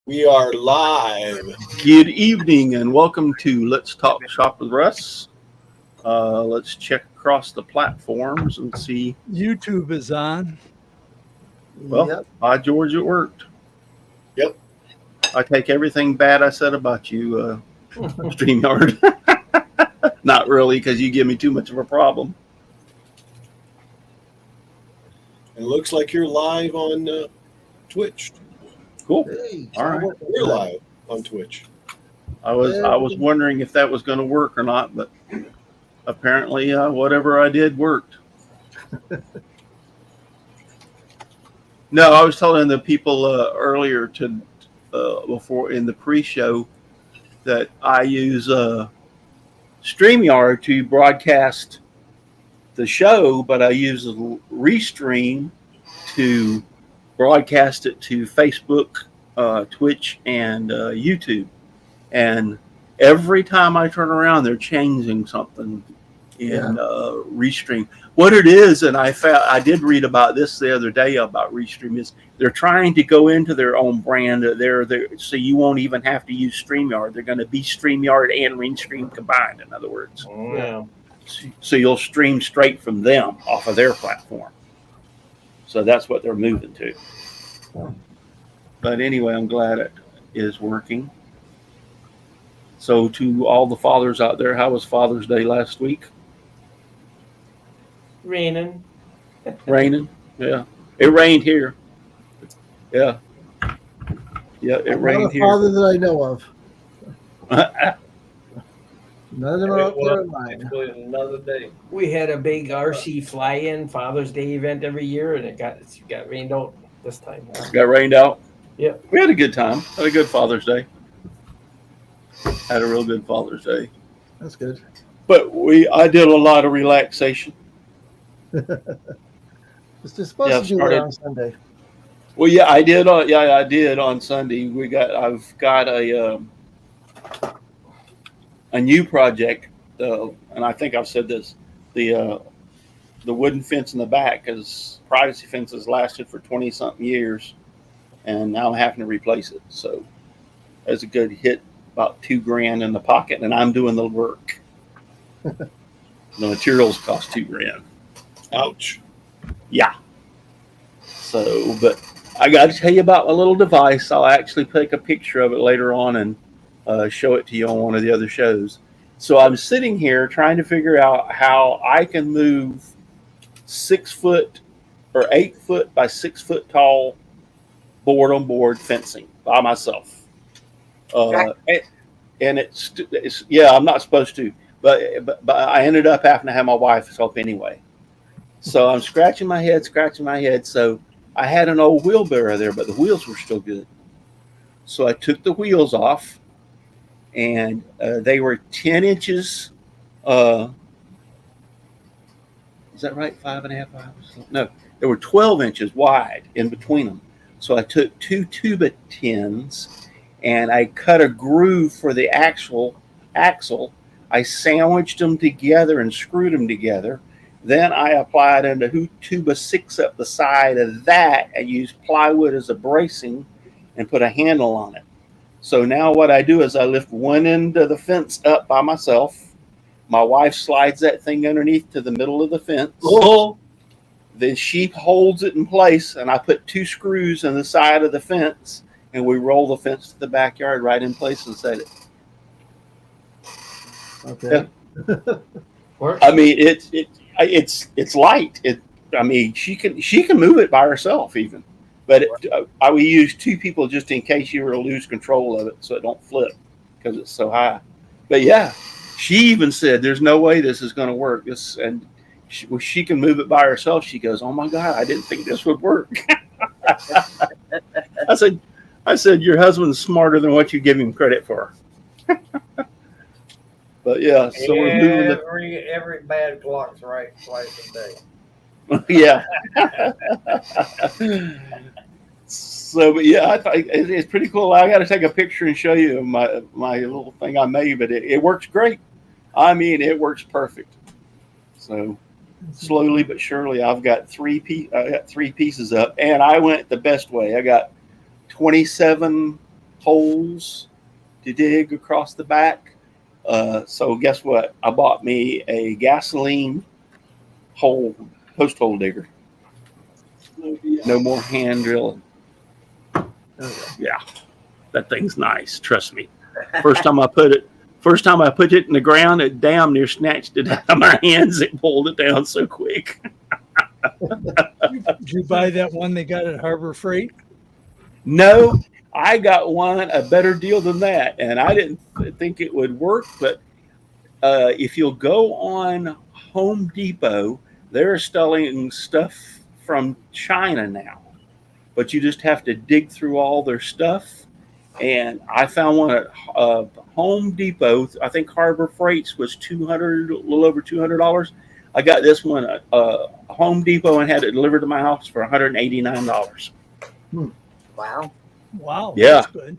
We are live. Good evening and welcome to Let's Talk Shop with Russ. Let's check across the platforms and see. YouTube is on. Well, Yep. By George, it worked. Yep. I take everything bad I said about you, StreamYard. Not really, because you give me too much of a problem. It looks like you're live on Twitch. Cool. Hey, All right. We're live on Twitch. I was wondering if that was going to work or not, but apparently, whatever I did worked. No, I was telling the people earlier before in the pre-show that I use StreamYard to broadcast the show, but I use Restream to broadcast it to Facebook, Twitch, and YouTube. And every time I turn around, they're changing something in Restream. What it is, and I did read about this the other day about Restream, is they're trying to go into their own brand. So you won't even have to use StreamYard. They're going to be StreamYard and Restream combined, in other words. Yeah. So you'll stream straight from them off of their platform. So that's what they're moving to. But anyway, I'm glad it is working. So to all the fathers out there, how was Father's Day last week? Raining. Raining? Yeah. It rained here. Yeah. Yeah, it rained Not a here. father that I know of. None of them are up there in line. Another day. We had a big RC fly-in Father's Day event every year, and it got rained out this time. Got rained out? Yeah. We had a good time. Had a good Father's Day. Had a real good Father's Day. That's good. But I did a lot of relaxation. It's just supposed to do that on Sunday. Well, yeah, I did. I did on Sunday. I've got a new project, and I think I've said this. The wooden fence in the back, because privacy fences lasted for 20-something years, and now I'm having to replace it. So that's a good hit, about $2,000 in the pocket, and I'm doing the work. The materials cost $2,000. Ouch. Yeah. So, but I got to tell you about my little device. I'll actually take a picture of it later on and show it to you on one of the other shows. So I'm sitting here trying to figure out how I can move 6 foot or 8 foot by 6 foot tall board on board fencing by myself. And it's I'm not supposed to, but I ended up having to have my wife's help anyway. So I'm scratching my head. So I had an old wheelbarrow there, but the wheels were still good. So I took the wheels off, and they were 10 inches. Is that right? 5.5 hours? No, they were 12 inches wide in between them. So I took 2 2x10s, and I cut a groove for the axle. I sandwiched them together and screwed them together. Then I applied a 2x6 up the side of that and used plywood as a bracing and put a handle on it. So now what I do is I lift one end of the fence up by myself. My wife slides that thing underneath to the middle of the fence. Oh. Then she holds it in place, and I put 2 screws in the side of the fence, and we roll the fence to the backyard right in place and set it. Okay. I mean, it's light. She can move it by herself even, but we use 2 people just in case you were to lose control of it, so it don't flip because it's so high. But yeah, she even said, "There's no way this is going to work." She can move it by herself. She goes, "Oh my God, I didn't think this would work." I said, "Your husband's smarter than what you give him credit for." But yeah, so we're moving every bad clock's right twice a day. Yeah. So, but yeah, I thought it's pretty cool. I got to take a picture and show you my little thing I made, but it works great. I mean, it works perfect. So slowly but surely, I've got 3 pieces up, and I went the best way. I got 27 holes to dig across the back. So guess what? I bought me a gasoline post hole digger. No more hand drilling. Yeah, that thing's nice. Trust me. First time I put it in the ground, it damn near snatched it out of my hands. It pulled it down so quick. Did you buy that one they got at Harbor Freight? No, I got one a better deal than that, and I didn't think it would work. But if you'll go on Home Depot, they're selling stuff from China now, but you just have to dig through all their stuff. And I found one at Home Depot. I think Harbor Freight's was a little over $200. I got this one at Home Depot and had it delivered to my house for $189. Wow. Wow. Yeah. That's good.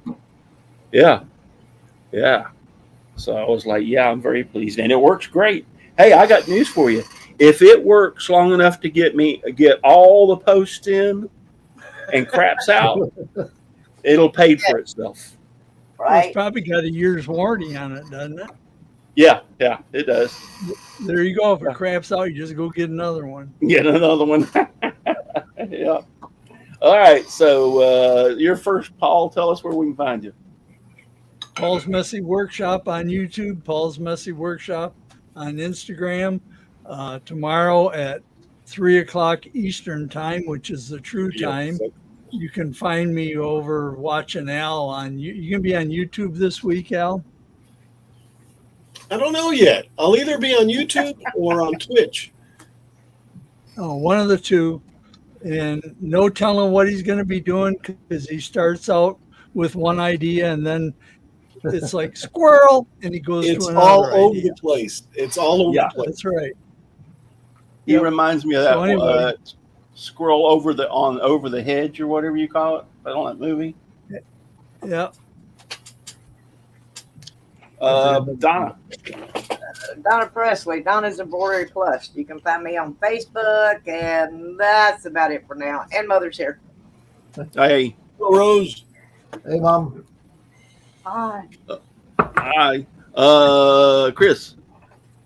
Yeah. So I was like, yeah, I'm very pleased, and it works great. Hey, I got news for you. If it works long enough to get all the posts in and craps out, it'll pay for itself. Well, Right. it's probably got a year's warranty on it, doesn't it? Yeah, it does. There you go. If it craps out, you just go get another one. Get another one. Yeah. All right. So you're first, Paul. Tell us where we can find you. Paul's Messy Workshop on YouTube, Paul's Messy Workshop on Instagram. Tomorrow at 3:00 Eastern time, which is the true time. You can find me over watching Al on. You can be on YouTube this week, Al. I don't know yet. I'll either be on YouTube or on Twitch. Oh, one of the two, and no telling what he's going to be doing because he starts out with one idea and then it's like squirrel, and he goes It's to another all over idea. the place. It's all over Yeah. the place. That's right. He Yep. reminds me of that So anyway. squirrel over the hedge or whatever you call it. I don't that movie. Yeah. Donna. Donna Presley. Donna's Embroidery Plus. You can find me on Facebook, and that's about it for now. And Mother's here. Hey. Rose. Hey, Mom. Hi. Hi. Chris.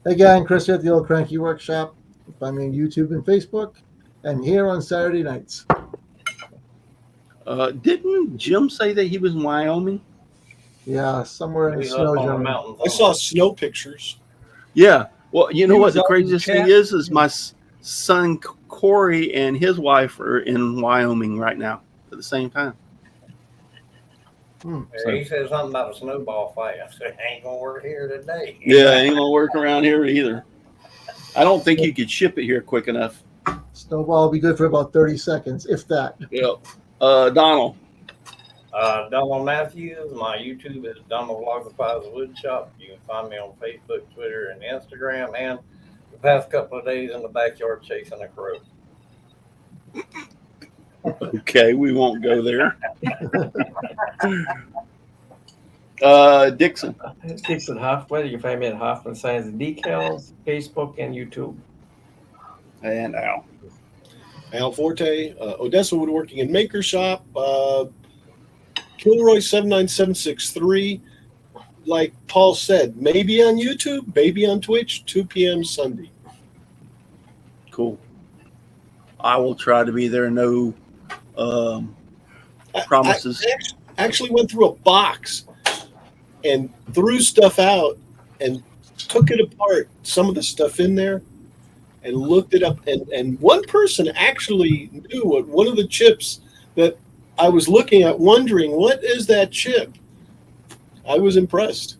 Hey, gang. Chris here at the Old Cranky Workshop. Find me on YouTube and Facebook, and here on Saturday nights. Didn't Jim say that he was in Wyoming? Yeah, somewhere in the He's snow up on the zone. mountain. I saw snow pictures. Yeah. Well, you know He what was the out in the craziest thing chat. is my son Corey and his wife are in Wyoming right now at the same time. Yeah, he said something about a snowball fight. I said, ain't gonna work here today. Yeah, ain't gonna work around here either. I don't think you could ship it here quick enough. Snowball will be good for about 30 seconds, if that. Yep. Donald. Donald Matthews. My YouTube is Donald Logify's Wood Shop. You can find me on Facebook, Twitter, and Instagram. And the past couple of days in the backyard chasing a crow. Okay, we won't go there. Dixon. Dixon Hoffman. You can find me at Hoffman Signs and Decals, Facebook, and YouTube. And Al. Al Forte, Odessa Woodworking and Maker Shop, Kilroy 79763. Like Paul said, maybe on YouTube, maybe on Twitch, 2 p.m. Sunday. Cool. I will try to be there. No promises. I actually went through a box and threw stuff out and took it apart, some of the stuff in there, and looked it up. And one person actually knew what one of the chips that I was looking at, wondering, what is that chip? I was impressed.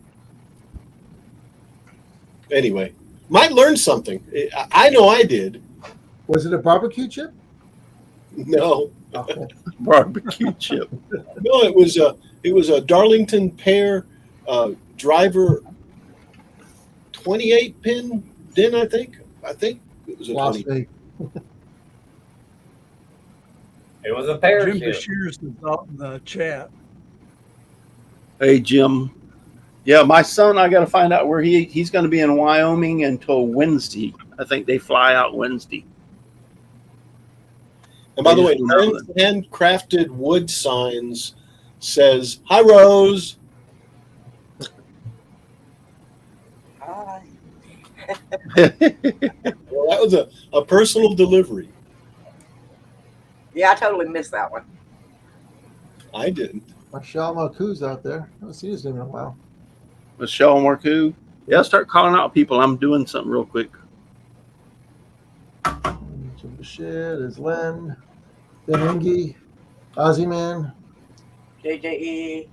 Anyway, might learn something. I know I did. Was it a barbecue chip? No, Oh, Barbecue chip. no, it was a Darlington Pear driver 28 pin din. I think it was a Las 20. Vegas. It was a Jim parachute. Bashir's is out in the chat. Hey, Jim. Yeah, my son, I got to find out where he's going to be in Wyoming until Wednesday. I think they fly out Wednesday. And by the way, I just know handcrafted wood signs says, "Hi, Rose." Hi. Well, that was a personal delivery. Yeah, I totally missed that one. I didn't. Michelle Marcou's out there. I haven't seen his name in a while. Michelle Marcoux. Yeah, start calling out people. I'm doing something real quick. Jim Bashir, there's Len, Ben Ingy, Ozzy Man, JJE,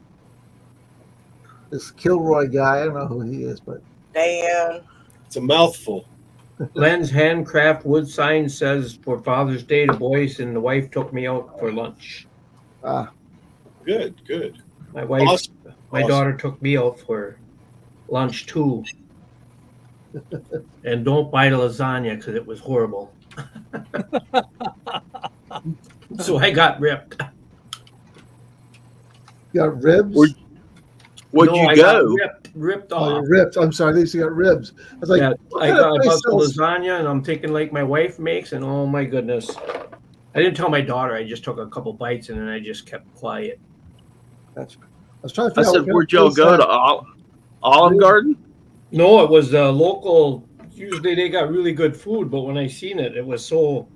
this Kilroy guy. I don't know who he is, but Dan. It's a mouthful. Len's handcraft wood sign says, "For Father's Day, the boys and the wife took me out for lunch." Good, good. My wife, Awesome. my Awesome. daughter took me out for lunch too. And don't buy the lasagna because it was horrible. So I got ripped. you got ribs. Where'd No, you I go? got ripped Oh, off. you're ripped. I'm sorry. At least you got ribs. I was like, Yeah, what I kind of got place about the sells- lasagna, and I'm thinking like my wife makes, and oh my goodness, I didn't tell my daughter. I just took a couple bites, and then I just kept quiet. I was trying to I figure out said, what where'd kind y'all of go place to Olive Garden? No, it was local. Usually they got really good food, but when I seen it, it was so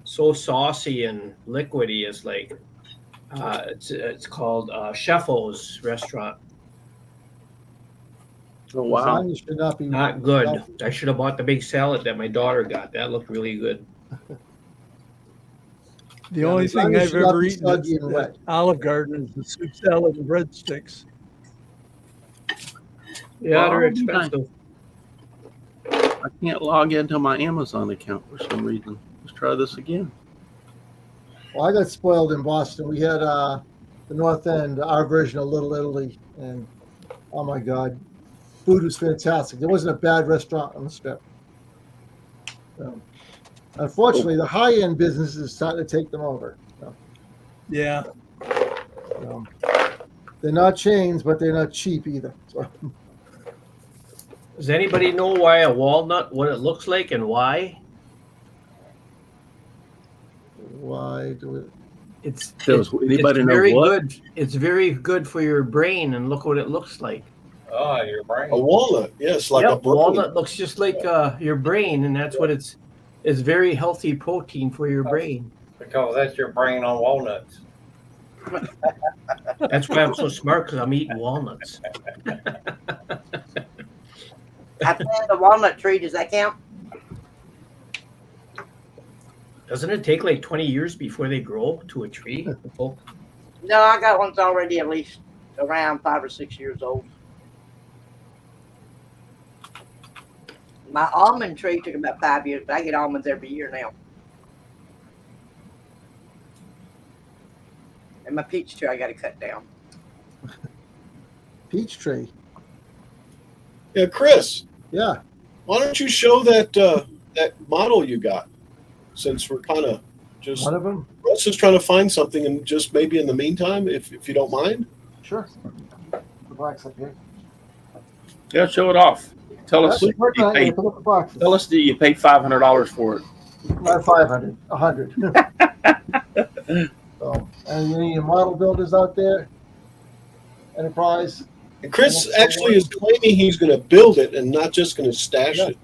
saucy and liquidy. It's like it's called Cheffo's restaurant. Oh, wow. lasagna should not be Not good. I should have bought the big salad that my daughter got. That looked really good. The Yeah, only thing lasagna I've should not ever be eaten soggy at and wet. Olive Garden is the soup salad and breadsticks. Yeah, they're Oh, expensive. I can't log into my Amazon account for some reason. Let's try this again. Well, I got spoiled in Boston. We had the North End, our version of Little Italy, and oh my God, food was fantastic. There wasn't a bad restaurant on the strip. So, unfortunately, the high-end business is starting to take them over. Yeah. So, they're not chains, but they're not cheap either. So, Does anybody know why a walnut, what it looks like, and why? why do it? It's Does anybody know very what? good. It's very good for your brain, and look what it looks like. Oh, your brain. A walnut, yes, like a Yep, brain. walnut looks just like your brain, and that's what it's. It's very healthy protein for your brain. Because that's your brain on walnuts. That's why I'm so smart, because I'm eating walnuts. I planted a walnut tree. Does that count? Doesn't it take like 20 years before they grow to a tree? Oh, No, I got ones already at least around 5 or 6 years old. My almond tree took about 5 years, but I get almonds every year now. And my peach tree I got to cut down. Peach tree. Yeah, Chris, Yeah. why don't you show that that model you got? Since we're kind of just One of them? Russ is trying to find something, and just maybe in the meantime, if you don't mind. Sure. The box up here. Yeah, show it off. Tell us. That's working You on it. paid, Put up the boxes. tell us that you paid $500 for it. Not 500, 100. So, and you need model builders out there. Enterprise. And Chris actually is claiming he's going to build it and not just going to stash Yeah. it.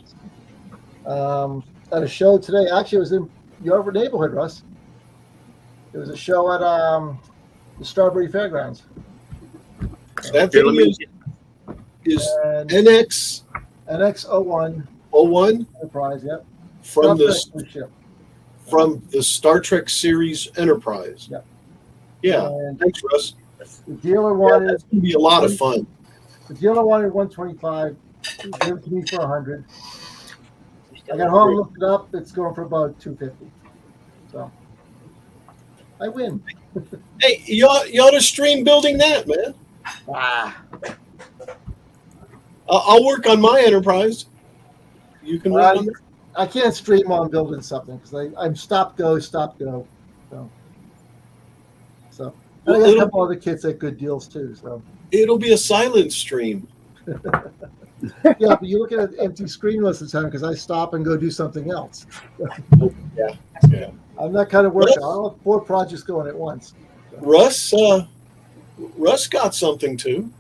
At a show today. Actually, it was in your neighborhood, Russ. There was a show at the Strawberry Fairgrounds. That Here, let thing me- is And NX01 NX01 Enterprise, yep. from the Star Trek ship. Star Trek series Enterprise. Yeah. Yeah. And Thanks, Russ. the dealer Yeah, wanted that's going to be a lot of fun. 125. He gave it to me for 100. I got home, looked it up. It's going for about 250. So I win. Hey, you ought to stream building that, man. I'll work on my Enterprise. You can work on. I can't stream on building something because I'm stop go. So and I got a couple other kits at good deals too. So It'll be a silent stream. yeah, but you look at an empty screen most of the time because I stop and go do something else. Yeah. I'm that kind of worker. I don't have 4 projects going at once. Russ, Russ got something too.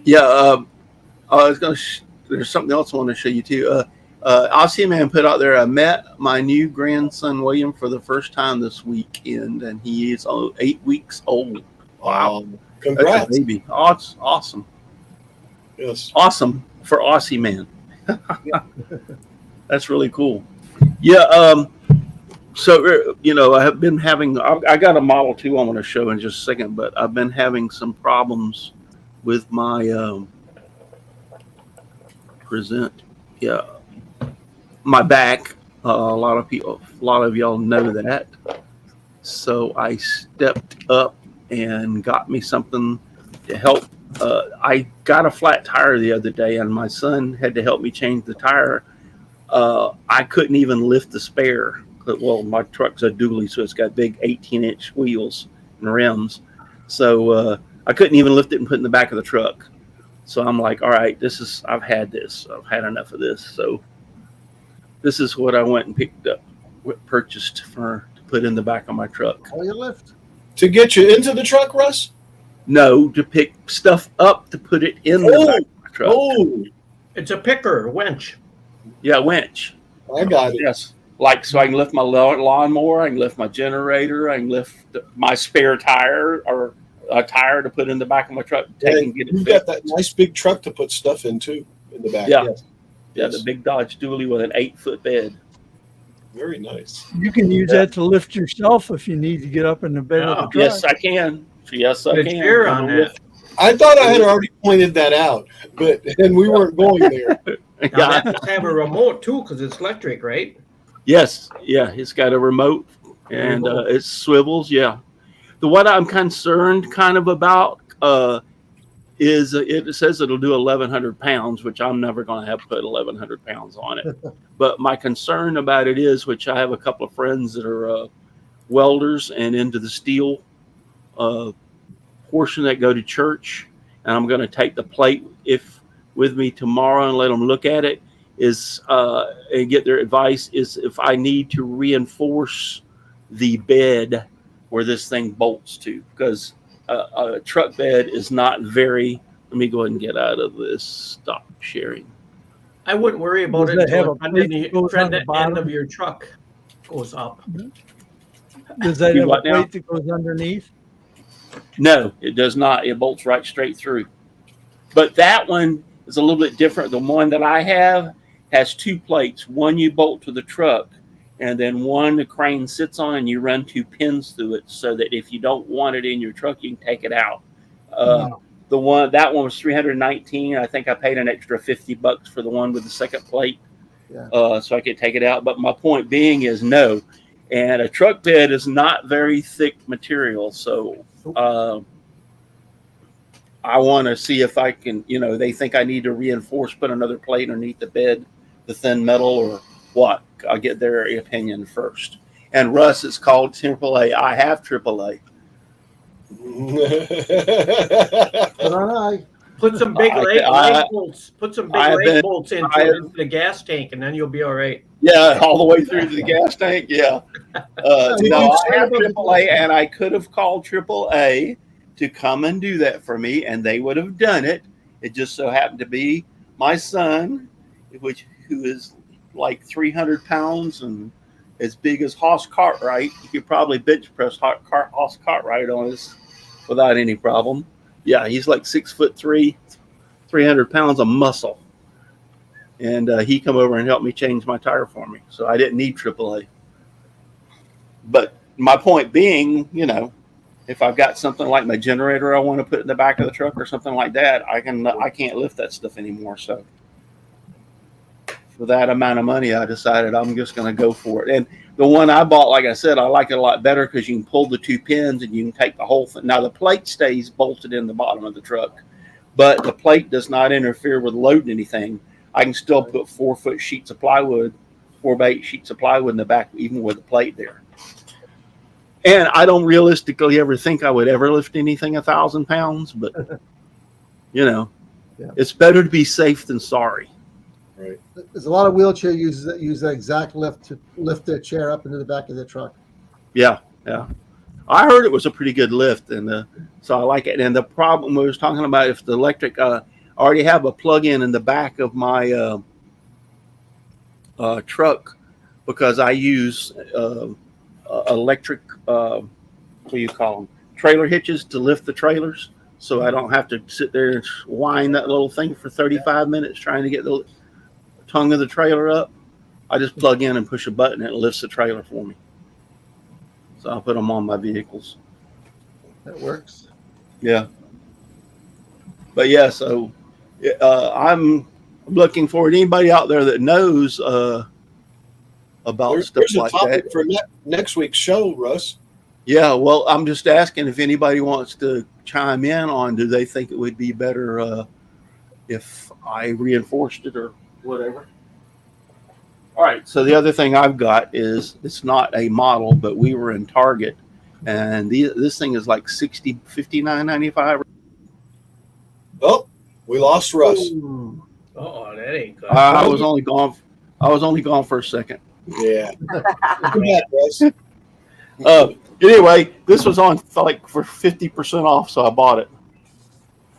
Yeah, I was gonna. There's something else I want to show you too. Aussie Man put out there. I met my new grandson William for the first time this weekend, and he is 8 weeks old. Wow, Congrats, that's a baby! Oh, it's awesome. Yes, awesome for Aussie Man. That's really cool. Yeah. So I have been having. I got a Model 2 I'm going to show in just a second, but I've been having some problems with my my back. A lot of y'all know that. So I stepped up and got me something to help. I got a flat tire the other day, and my son had to help me change the tire. I couldn't even lift the spare. Well, my truck's a dually, so it's got big 18-inch wheels and rims. So I couldn't even lift it and put it in the back of the truck. So I'm like, all right, I've had this. I've had enough of this. So this is what I went and purchased to put in the back of my truck. All you lift? To get you into the truck, Russ? No, to pick stuff up to put it in the back of my truck. Oh, It's a picker, a winch. Yeah, winch. I got it. Yes. Like, so I can lift my lawnmower, I can lift my generator, I can lift my spare tire or a tire to put in the back of my truck. You've got that nice big truck to put stuff in too, in the back. Yeah. Yes. Yeah, the big Dodge dually with an 8-foot bed. Very nice. You can use that to lift yourself if you need to get up in the bed of the truck. Yes, I can. Yes, I Good can. cheer on that. I thought I had already pointed that out, and we weren't going there. Now that must have a remote too, because it's electric, right? Yes, yeah, it's got a remote and it swivels. Yeah, the what I'm concerned kind of about is it says it'll do 1,100 pounds, which I'm never going to have to put 1,100 pounds on it. But my concern about it is, which I have a couple of friends that are welders and into the steel portion that go to church, and I'm going to take the plate with me tomorrow and let them look at it. And get their advice is if I need to reinforce the bed where this thing bolts to, because a truck bed is not very. Let me go ahead and get out of this. Stop sharing. I wouldn't worry about it until the end of your truck goes up. Does that have a plate that goes underneath? No, it does not. It bolts right straight through. But that one is a little bit different. The one that I have has 2 plates. One you bolt to the truck, and then one the crane sits on, and you run 2 pins through it so that if you don't want it in your truck, you can take it out. That one was $319. I think I paid an extra $50 for the one with the second plate, so I could take it out. But my point being is no, and a truck bed is not very thick material, so I want to see if I can. They think I need to reinforce, put another plate underneath the bed, the thin metal, or what. I'll get their opinion first. And Russ, it's called AAA. I have AAA. Put some big leg bolts. Put some big leg bolts into the gas tank, and then you'll be all right. Yeah, all the way through to the gas tank. Yeah. No, I have AAA, and I could have called AAA to come and do that for me, and they would have done it. It just so happened to be my son, who is like 300 pounds and as big as Hoss Cartwright. You could probably bench press Hoss Cartwright on us without any problem. Yeah, he's like 6'3", 300 pounds of muscle. And he come over and helped me change my tire for me. So I didn't need AAA. But my point being, if I've got something like my generator I want to put in the back of the truck or something like that, I can't lift that stuff anymore. So for that amount of money, I decided I'm just going to go for it. And the one I bought, like I said, I like it a lot better because you can pull the 2 pins and you can take the whole thing. Now the plate stays bolted in the bottom of the truck, but the plate does not interfere with loading anything. I can still put 4-foot sheets of plywood, 4x8 sheets of plywood in the back, even with the plate there. And I don't realistically ever think I would ever lift anything 1,000 pounds, but it's better to be safe than sorry. Right. There's a lot of wheelchair users that use that exact lift to lift their chair up into the back of their truck. Yeah. I heard it was a pretty good lift, and so I like it. And the problem we was talking about, if the electric, I already have a plug-in in the back of my truck because I use electric, what do you call them, trailer hitches to lift the trailers, so I don't have to sit there and wind that little thing for 35 minutes trying to get the tongue of the trailer up. I just plug in and push a button and it lifts the trailer for me. So I'll put them on my vehicles. That works. Yeah. But yeah, so I'm looking forward to anybody out there that knows about There's stuff a like topic that. for next week's show, Russ. Yeah, well, I'm just asking if anybody wants to chime in on, do they think it would be better if I reinforced it or whatever? All right, so the other thing I've got is, it's not a model, but we were in Target, and this thing is like $59.95. Oh, we lost Russ. Ooh. Oh, that ain't good. I was only gone for a second. Yeah. Come back, Russ. Anyway, this was on like for 50% off, so I bought it.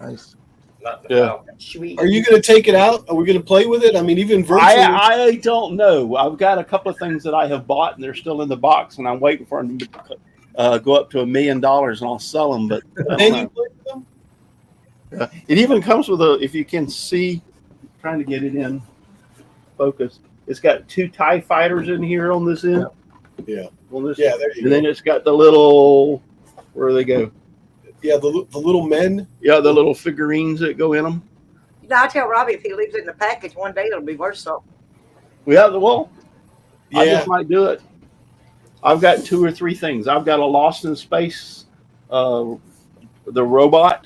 Nice. Not the Yeah. Falcon. Sweet. Are you going to take it out? Are we going to play with it? I mean, even virtually. I don't know. I've got a couple of things that I have bought, and they're still in the box, and I'm waiting for them to go up to $1 million, and I'll sell them. But I don't Can know. you play with them? It even comes with if you can see, trying to get it in focus. It's got 2 TIE fighters in here on this end. Yeah. On this, Yeah, there you and go. then it's got the little, where do they go? Yeah, the little men. Yeah, the little figurines that go in them. You know, I tell Robbie if he leaves it in the package, one day it'll be worth something. Yeah, well, I Yeah. just might do it. I've got 2 or 3 things. I've got a Lost in Space, the robot,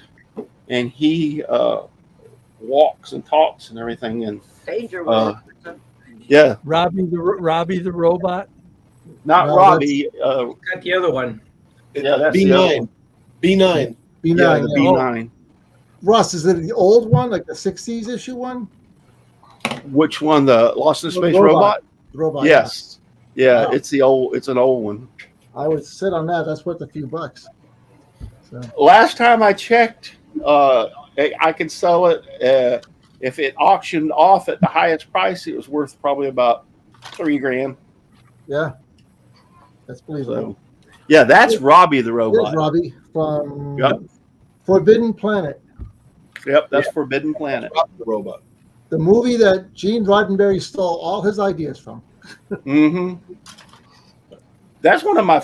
and he walks and talks and everything. And Danger. yeah, Robbie the robot. not No, Robbie. Got the other one. Yeah, that's the other B9. one. B9. B9. Yeah, the yeah. B9. Russ, is it the old one, like the 60s issue one? Which one? The Lost in The Space robot. robot? The robot. Yes. Yeah, Wow. it's an old one. I would sit on that. That's worth a few bucks. So, Last time I checked, I could sell it if it auctioned off at the highest price. It was worth probably about $3,000. yeah. That's believable. So, yeah, that's Robbie the Here's robot. Robbie from Yep. Forbidden Planet, Yep, that's Forbidden Planet. The robot. the movie that Gene Roddenberry stole all his ideas from. Mm-hmm. That's one of my,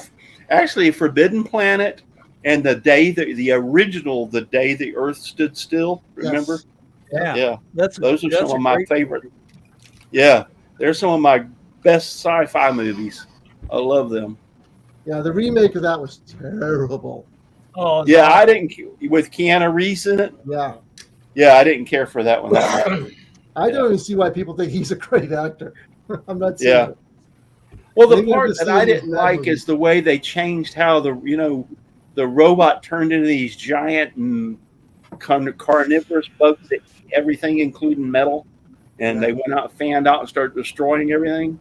actually, Forbidden Planet and the original, The Day the Earth Stood Still. Remember? Yes. Yeah, That's those are that's some a of my great favorite. movie. Yeah, they're some of my best sci-fi movies. I love them. Yeah, the remake of that was terrible. Oh Yeah, no. I didn't, with Keanu Reeves in it. Yeah. Yeah, I didn't care for that one that much. I don't even see why people think he's a great actor. I'm not seeing Yeah. it. Well, the Maybe I'm part just that seeing I these didn't bad like movies. is the way they changed how the robot turned into these giant carnivorous bugs that eat everything, including metal, and they went out, fanned out, and started destroying everything.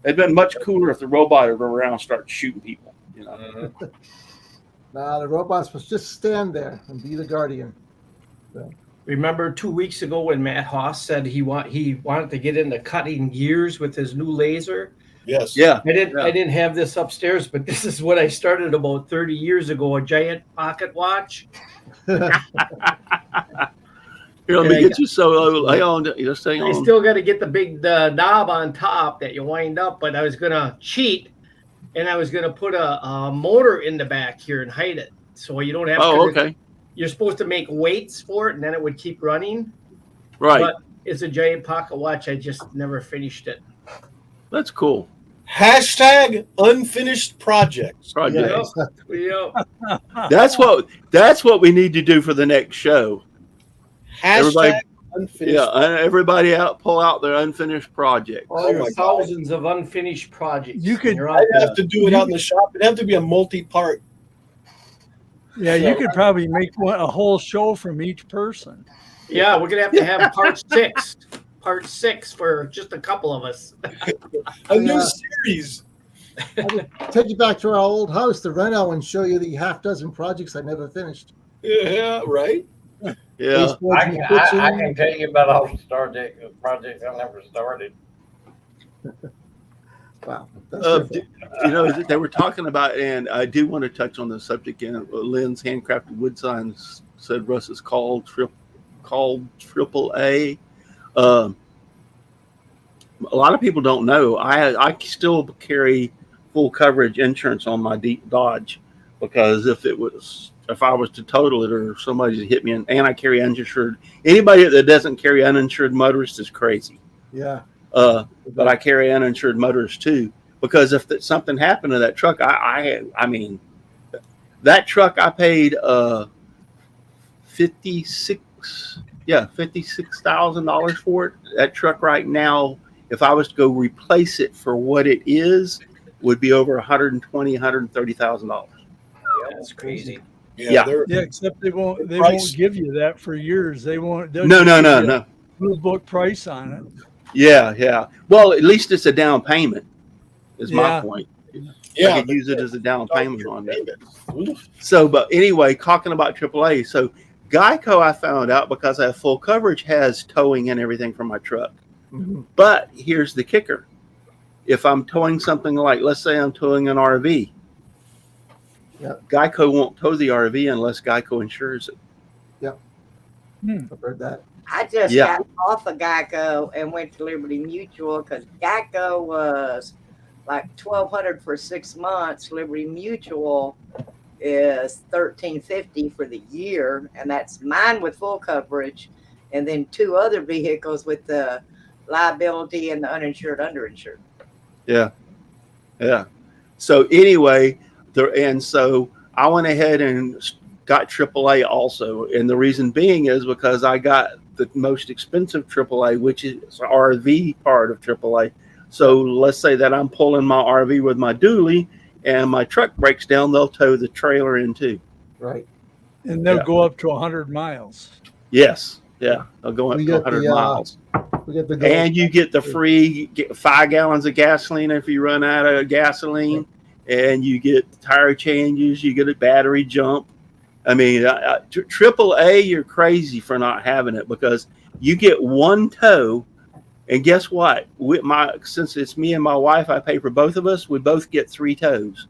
It'd been much cooler if the robot had run around and started shooting people. You know. Nah, the robots must just stand there and be the guardian. Remember 2 weeks ago when Matt Haas said he wanted to get into cutting gears with his new laser? Yes. Yeah. I didn't Yeah. I didn't have this upstairs, but this is what I started about 30 years ago, a giant pocket watch. Here, let And me I get you so low. Hang on, just hang I on. still got to get the big knob on top that you wind up, but I was going to cheat, and I was going to put a motor in the back here and hide it. So you don't have Oh, to. okay. You're supposed to make weights for it, and then it would keep running. Right. But it's a giant pocket watch. I just never finished it. That's cool. Hashtag unfinished projects. Project. Yeah. That's what we need to do for the next show. Hashtag Everybody- unfinished. Yeah, and everybody pull out their unfinished project. Oh There my are God. thousands of unfinished projects. You could- You're on- I'd have to do it out in the shop. It'd have to be a multi-part. Yeah, you could probably make a whole show from each person. Yeah, we're gonna have to have part six for just a couple of us. A new Yeah. series. I would take you back to our old house, the Reno, and show you the half dozen projects I never finished. Yeah, right. Yeah. Baseboards I in the can, kitchen. I can tell you about all the projects I never started. Wow. That's different. They were talking about, and I do want to touch on the subject. And Lynn's handcrafted wood signs said Russ is called Triple A. A lot of people don't know. I still carry full coverage insurance on my Dodge because if I was to total it or somebody to hit me, and I carry uninsured. Anybody that doesn't carry uninsured motorist is crazy. Yeah. But I carry uninsured motorists too, because if something happened to that truck, I mean, that truck I paid $56,000 for it. That truck right now, if I was to go replace it for what it is, would be over $120,000-130,000. That's crazy. Yeah. Yeah, except they won't price- give you that for years. They won't. they'll No. just give you a Blue book price on it. Yeah. Well, at least it's a down payment. Is my Yeah. point. Yeah, I could use it as a down payment on that. Oof. So, but anyway, talking about AAA. So, Geico, I found out because I have full coverage, has towing and everything for my truck. Mhm. But here's the kicker: if I'm towing something like, let's say, I'm towing an RV, Yep. Geico won't tow the RV unless Geico insures it. I've heard that. I just Yeah. got off of Geico and went to Liberty Mutual because Geico was like $1,200 for 6 months. Liberty Mutual is $1,350 for the year, and that's mine with full coverage, and then 2 other vehicles with the liability and the uninsured, underinsured. Yeah. So anyway, so I went ahead and got AAA also, and the reason being is because I got the most expensive AAA, which is RV part of AAA. So let's say that I'm pulling my RV with my dually, and my truck breaks down, they'll tow the trailer in too. Right. And they'll Yeah. go up to 100 miles. Yes, yeah, they'll go up We to got 100 the, miles. We get the And you get the free 5 gallons of gasoline if you run out of gasoline, and you get tire changes, you get a battery jump. I mean, AAA, you're crazy for not having it because you get one tow, and guess what? Since it's me and my wife, I pay for both of us. We both get 3 tows.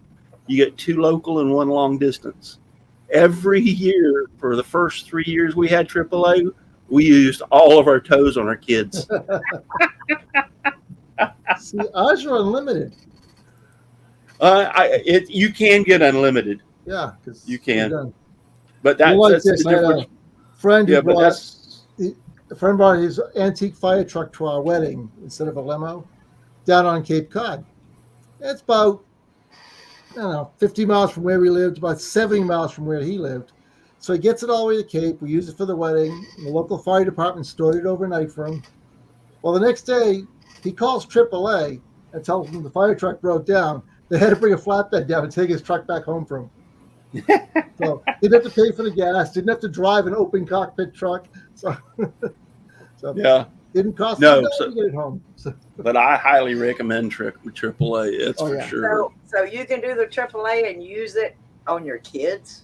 You get 2 local and 1 long distance. Every year for the first 3 years we had AAA, we used all of our tows on our kids. See, ours are unlimited. You can get unlimited, Yeah, because You can. but that's this. the I had difference. a friend who Yeah, but a friend brought his antique fire truck to our wedding instead of a limo down on Cape Cod. It's about, 50 miles from where we lived, about 70 miles from where he lived. So he gets it all the way to Cape. We use it for the wedding. The local fire department stored it overnight for him. Well, the next day, he calls AAA and tells them the fire truck broke down. They had to bring a flatbed down and take his truck back home for him. So didn't have to pay for the gas, didn't have to drive an open cockpit truck. So Yeah, didn't cost No, him so- to get it home. So, but I highly recommend AAA. It's Oh, for yeah. sure. So you can do the AAA and use it on your kids.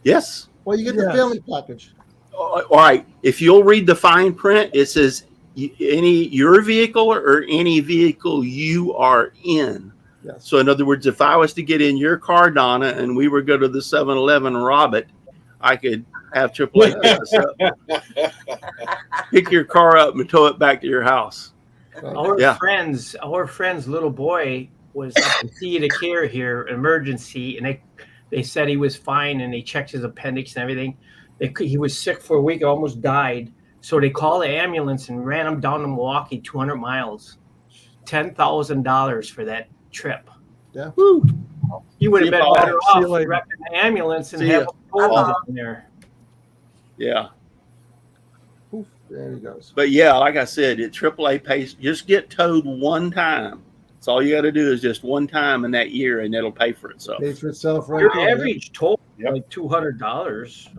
Yes. well, you get the Yes. family package. All right. If you'll read the fine print, it says your vehicle or any vehicle you are in. Yes. So in other words, if I was to get in your car, Donna, and we would go to the 7-Eleven and rob it, I could have AAA pick us up, pick your car up and tow it back to your house. Our Yeah. friend's little boy was up in theater care here, emergency, and they said he was fine, and they checked his appendix and everything. He was sick for a week, almost died. So they called the ambulance and ran him down to Milwaukee, 200 miles, $10,000 for that trip. Yeah. Woo. He would have See been you, Paul. better See off you later. wrecking the ambulance and See having ya. a toll down there. Yeah. Oof, there he goes. But yeah, like I said, AAA pays. Just get towed one time. That's all you got to do is just one time in that year, and it'll pay for itself. Pays for itself right Your there. average toll is Yep. like $200.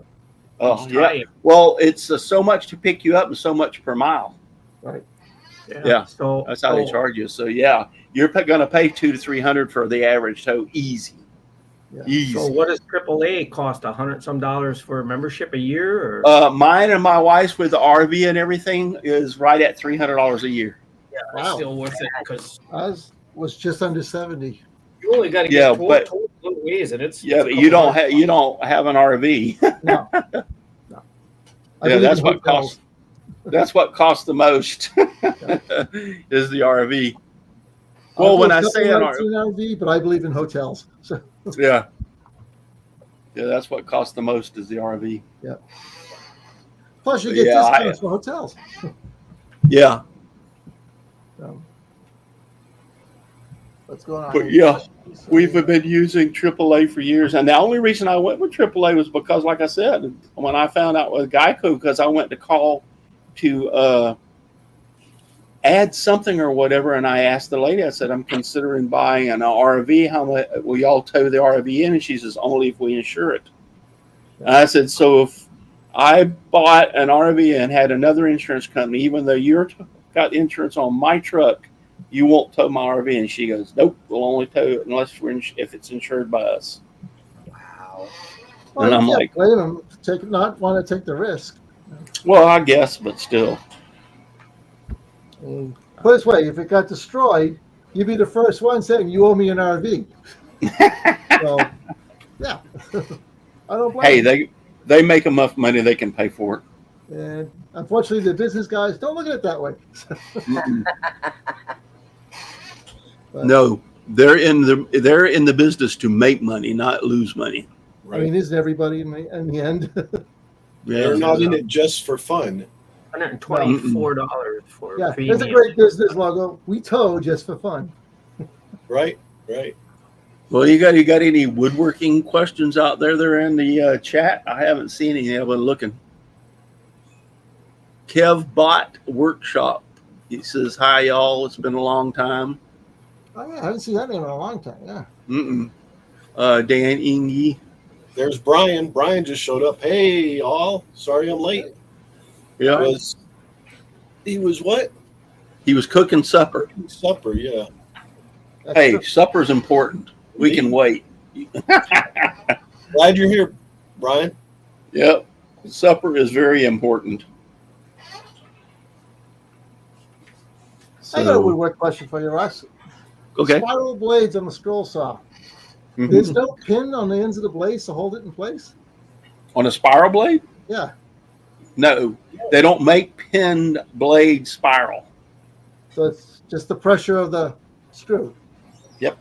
Oh each yeah. time. Well, it's so much to pick you up and so much per mile. Right. Yeah. So That's how they charge you. So yeah, you're going to pay $200 to $300 for the average tow. Easy. Yeah. Easy. So what does AAA cost? $100 some for a membership a year? Or? Mine and my wife's with the RV and everything is right at $300 a year. Yeah, Wow. it's still worth it because Ours was just under 70. you only got to Yeah, get but- told little ways, and it's Yeah, it's a but couple you don't $100. have an RV. No. No. I Yeah, believe that's in what hotels. costs. That's what costs the most is the RV. Well, I'll when go I a couple say an nights in RV, RV, but I believe in hotels. So yeah, that's what costs the most is the RV. plus you But get yeah, discounts for hotels. Yeah, So, what's going on? but yeah, we've been using AAA for years, and the only reason I went with AAA was because, like I said, when I found out with Geico, because I went to call to add something or whatever, and I asked the lady, I said, I'm considering buying an RV. How much will y'all tow the RV in? And she says, only if we insure it. And I said, so if I bought an RV and had another insurance company, even though you're got insurance on my truck, you won't tow my RV? And she goes, nope, we'll only tow it unless if it's insured by us. Wow. Well, And I'm you can't like, blame them not want to take the risk. well, I guess, but still. I mean, put it this way, if it got destroyed, you'd be the first one saying you owe me an RV. So, yeah, I don't blame Hey, them. they make enough money they can pay for it. And unfortunately, the business guys don't look at it that way. Mm-mm. But, No, they're in the business to make money, not lose money. I mean, isn't everybody in the end? They're not in it just for fun. $124 for Yeah, premium. it's a great business logo. We tow just for fun. Right, right. Well, you got any woodworking questions out there? They're in the chat. I haven't seen any. I've been looking. Kev Bot Workshop. He says, "Hi y'all. It's been a long time." Oh yeah, I haven't seen that name in a long time. Yeah. Dan Ingy. There's Brian. Brian just showed up. Hey, all. Sorry I'm late. Yeah. He was what? He was cooking supper. Supper, yeah. That's Hey, true. supper's important. We can wait. Glad you're here, Brian. Yep. Supper is very important. I got a woodwork question for you, Russ. Okay. Spiral blades on the scroll saw. Mhm. There's no pin on the ends of the blades to hold it in place? On a spiral blade? Yeah. No, they don't make pinned blade spiral. So it's just the pressure of the screw. Yep.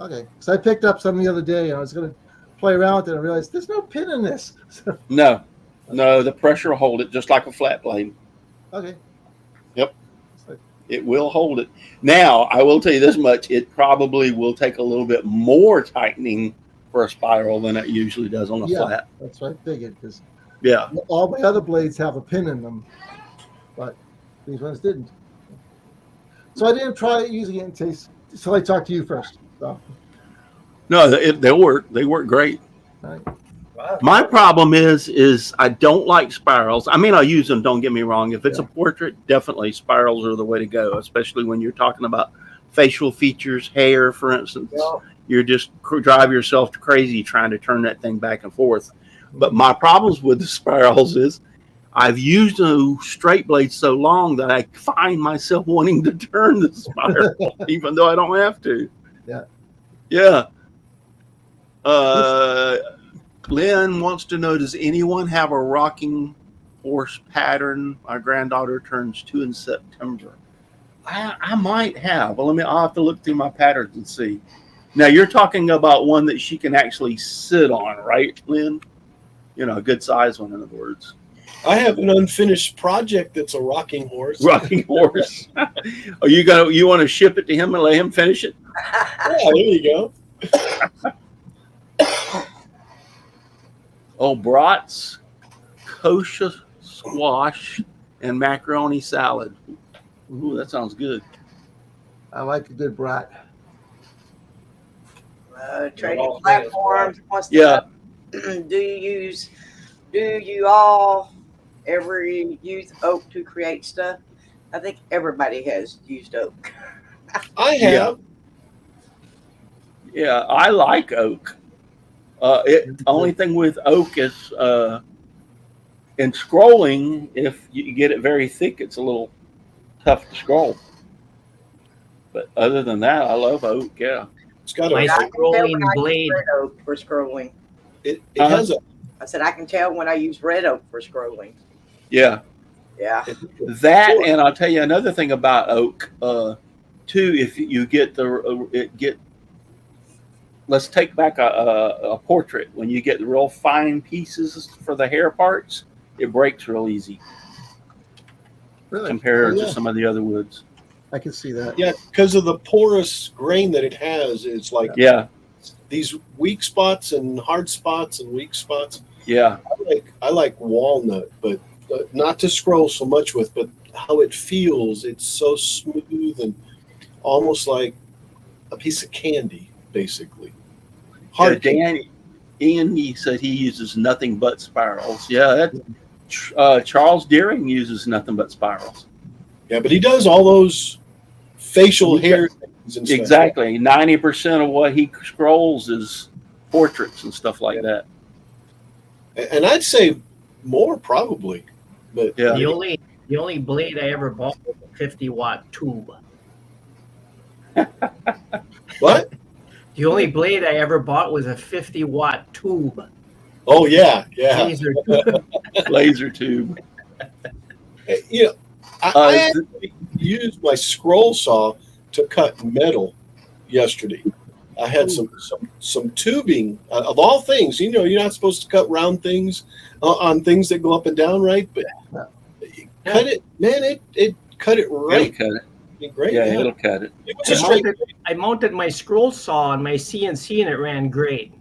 Okay. So I picked up some the other day and I was going to play around with it and I realized there's no pin in this. No, the pressure will hold it just like a flat blade. Okay. Yep. It will hold it. Now, I will tell you this much. It probably will take a little bit more tightening for a spiral than it usually does on a flat. That's what I figured because Yeah. all my other blades have a pin in them, but these ones didn't. So I didn't try using it until I talked to you first. So, No, they'll work. They work great. all right. Wow. My problem is I don't like spirals. I mean, I'll use them. Don't get me wrong. If it's a portrait, definitely spirals are the way to go, especially when you're talking about facial features, hair, for instance. Yeah. You're just drive yourself crazy trying to turn that thing back and forth. But my problems with the spirals is I've used a straight blade so long that I find myself wanting to turn the spiral, even though I don't have to. Yeah. Yeah. Lynn wants to know, does anyone have a rocking horse pattern? My granddaughter turns 2 in September. I might have. Well, I'll have to look through my patterns and see. Now, you're talking about one that she can actually sit on, right, Lynn? You know, a good size one, in other words. I have an unfinished project that's a rocking horse. Rocking horse. Are you want to ship it to him and let him finish it? Yeah, there you go. Oh, brats, kosher squash, and macaroni salad. Ooh, that sounds good. I like a good brat. Trading platforms. Wants to Yeah. know, do you all ever use oak to create stuff? I think everybody has used oak. I have. Yeah, I like oak. Only thing with oak is in scrolling, if you get it very thick, it's a little tough to scroll. But other than that, I love oak. Yeah. It's got My a. I can tell when scrolling I blade. use red oak for scrolling. It has a. I said I can tell when I use red oak for scrolling. Yeah. Yeah. That, and I'll tell you another thing about oak, too. If you get let's take back a portrait. When you get the real fine pieces for the hair parts, it breaks real easy Really? compared Oh, yeah. to some of the other woods. I can see that. Yeah, because of the porous grain that it has, it's like Yeah, these weak spots and hard spots and weak spots. yeah, I like walnut, but not to scroll so much with, but how it feels. It's so smooth and almost like a piece of candy, basically. Hard. Ian, he said he uses nothing but spirals. Yeah, that Charles Deering uses nothing but spirals. Yeah, but he does all those facial hair things and stuff. Exactly. 90% of what he scrolls is portraits and stuff like that. And I'd say more probably. But Yeah. The only blade I ever bought was a 50-watt tube. what? The only blade I ever bought was a 50-watt tube. Oh yeah, yeah. Laser tube. Laser tube. You know, I actually used my scroll saw to cut metal yesterday. I had some tubing of all things. You know, you're not supposed to cut round things on things that go up and down, right? But cut it, man. It cut it right. It'll cut it. Great. Yeah, it'll cut it. It was a straight. I mounted my scroll saw on my CNC and it ran great.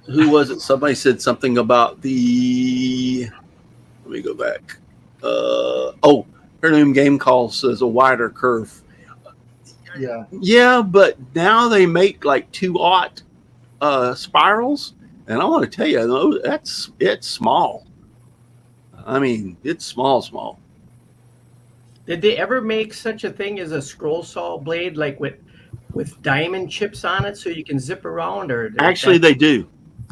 Who was it? Somebody said something about the. Let me go back. Premium Game Call says a wider curve. Yeah. Yeah, but now they make like 2-aught spirals, and I want to tell you, it's small. I mean, it's small. Did they ever make such a thing as a scroll saw blade, like with diamond chips on it, so you can zip around? Or Actually, they do.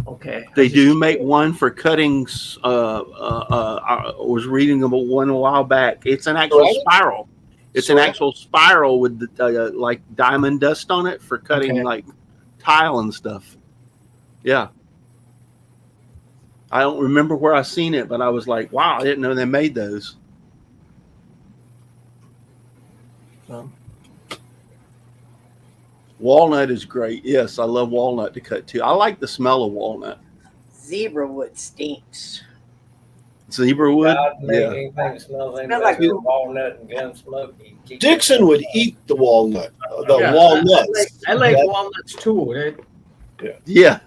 Okay. They do make one for cutting. I was reading about one a while back. It's an actual spiral. It's an actual spiral with like diamond dust on it for cutting like tile and stuff. Yeah. I don't remember where I seen it, but I was like, wow, I didn't know they made those. Walnut is great. Yes, I love walnut to cut too. I like the smell of walnut. Zebra wood stinks. Zebra wood? Yeah. Anything smells like walnut and gun smoke. Dixon would eat the walnut. Walnuts. I like walnuts too. Yeah.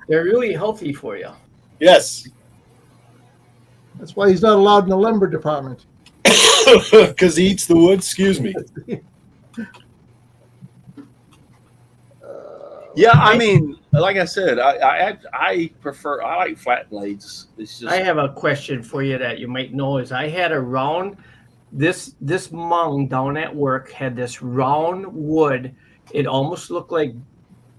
They're really healthy for you. Yes. That's why he's not allowed in the lumber department. Because he eats the wood. Excuse me. Yeah, I mean, like I said, I like flat blades. It's just I have a question for you that you might know. Is I had a round this mung down at work had this round wood. It almost looked like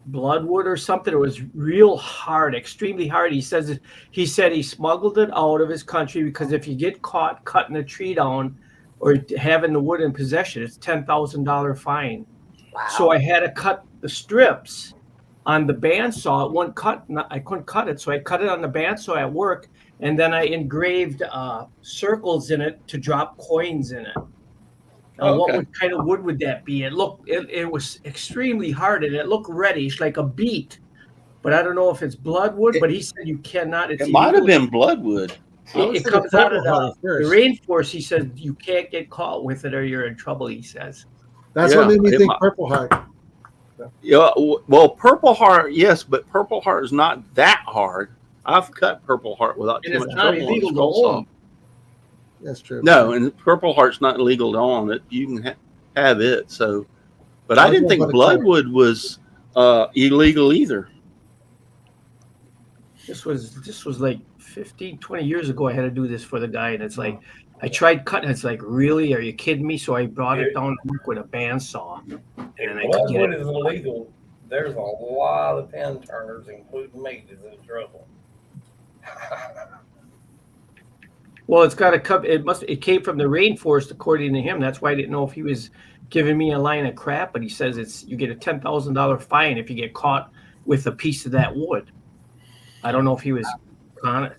bloodwood or something. It was real hard, extremely hard. He said he smuggled it out of his country because if you get caught cutting a tree down or having the wood in possession, it's $10,000 fine. Wow. So I had to cut the strips on the bandsaw. It wouldn't cut. I couldn't cut it, so I cut it on the bandsaw at work, and then I engraved circles in it to drop coins in it. Now, what kind of wood would that be? It was extremely hard, and it looked reddish, like a beet. But I don't know if it's bloodwood. But he said you cannot. It might have been bloodwood. It comes out of the rainforest. He says you can't get caught with it, or you're in trouble. He says. That's what made me think Purple Heart. Yeah, well, Purple Heart, yes, but Purple Heart is not that hard. I've cut Purple Heart without too much trouble on the scroll saw. That's true. No, and Purple Heart's not illegal to own it. You can have it. So, but I didn't think bloodwood was illegal either. This was like 15, 20 years ago. I had to do this for the guy, and it's like I tried cutting. It's like, really? Are you kidding me? So I brought it down to work with a bandsaw, and then I could get Bloodwood it. is illegal. There's a lot of pin turners, including me, that's in trouble. Well, it's got to come. It came from the rainforest, according to him. That's why I didn't know if he was giving me a line of crap. But he says you get a $10,000 fine if you get caught with a piece of that wood. I don't know if he was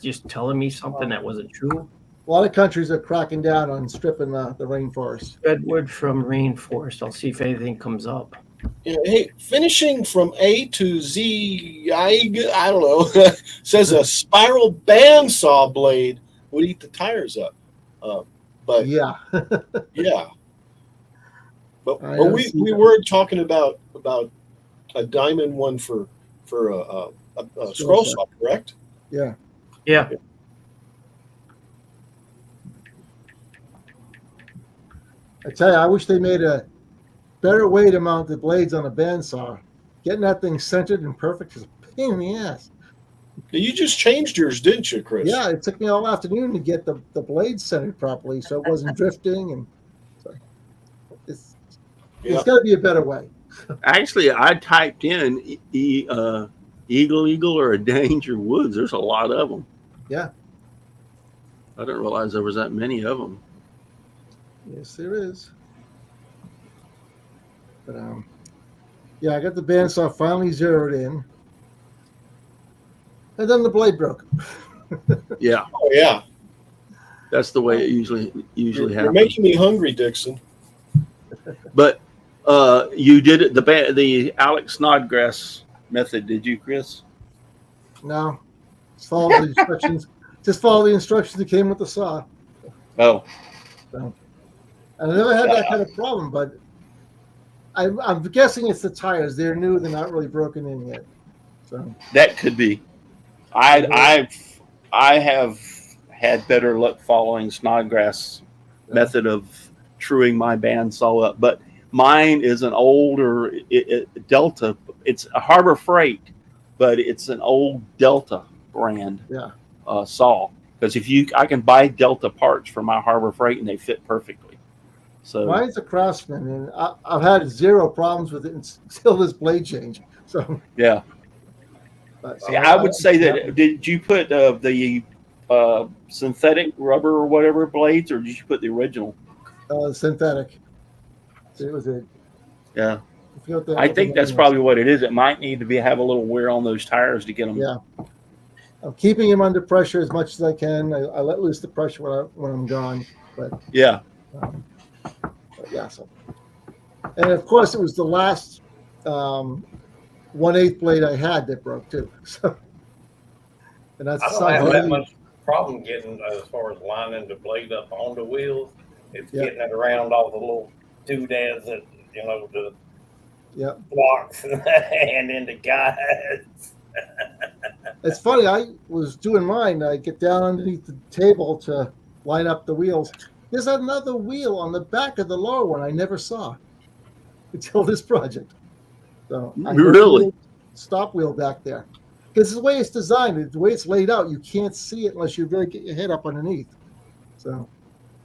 just telling me something that wasn't true. A lot of countries are cracking down on stripping the rainforest. Redwood from rainforest. I'll see if anything comes up. Yeah, hey, finishing from A to Z, I don't know, says a spiral bandsaw blade would eat the tires up. But Yeah. yeah. But I we were talking about a diamond one for a scroll saw, correct? Yeah. Yeah. I tell you, I wish they made a better way to mount the blades on a bandsaw. Getting that thing centered and perfect is a pain in the ass. You just changed yours, didn't you, Chris? Yeah, it took me all afternoon to get the blades centered properly so it wasn't drifting. And so it's got to be a better way. Actually, I typed in Eagle or a Danger Woods. There's a lot of them. Yeah. I didn't realize there was that many of them. Yes, there is. But yeah, I got the bandsaw finally zeroed in, and then the blade broke. Yeah. Oh yeah. That's the way it usually You're happens. making me hungry, Dixon. But you did it the Alex Snodgrass method, did you, Chris? No, just follow the instructions. Just follow the instructions that came with the saw. Oh, So, and I never had that kind of problem, but I'm guessing it's the tires. They're new. They're not really broken in yet. So that could be. I have had better luck following Snodgrass method of truing my bandsaw up, but mine is an older Delta. It's a Harbor Freight, but it's an old Delta brand saw. Because I can buy Delta parts for my Harbor Freight and they fit perfectly. So mine's a Craftsman, and I've had zero problems with it until this blade change. So yeah. So I would say that. Did you put the synthetic rubber or whatever blades, or did you put the original? Synthetic. It was it. Yeah. I think that's probably what it is. It might need to have a little wear on those tires to get them. Yeah. I'm keeping him under pressure as much as I can. I let loose the pressure when I'm gone. But yeah. But yeah. So, and of course, it was the last 1/8 blade I had that broke too. So, and that's I don't have that much problem getting as far as lining the blade up on the wheels. It's getting it around all the little doodads that the blocks and then the guides. It's funny. I was doing mine. I get down underneath the table to line up the wheels. There's another wheel on the back of the lower one I never saw until this project. So really, stop wheel back there, because the way it's designed, the way it's laid out, you can't see it unless you really get your head up underneath. So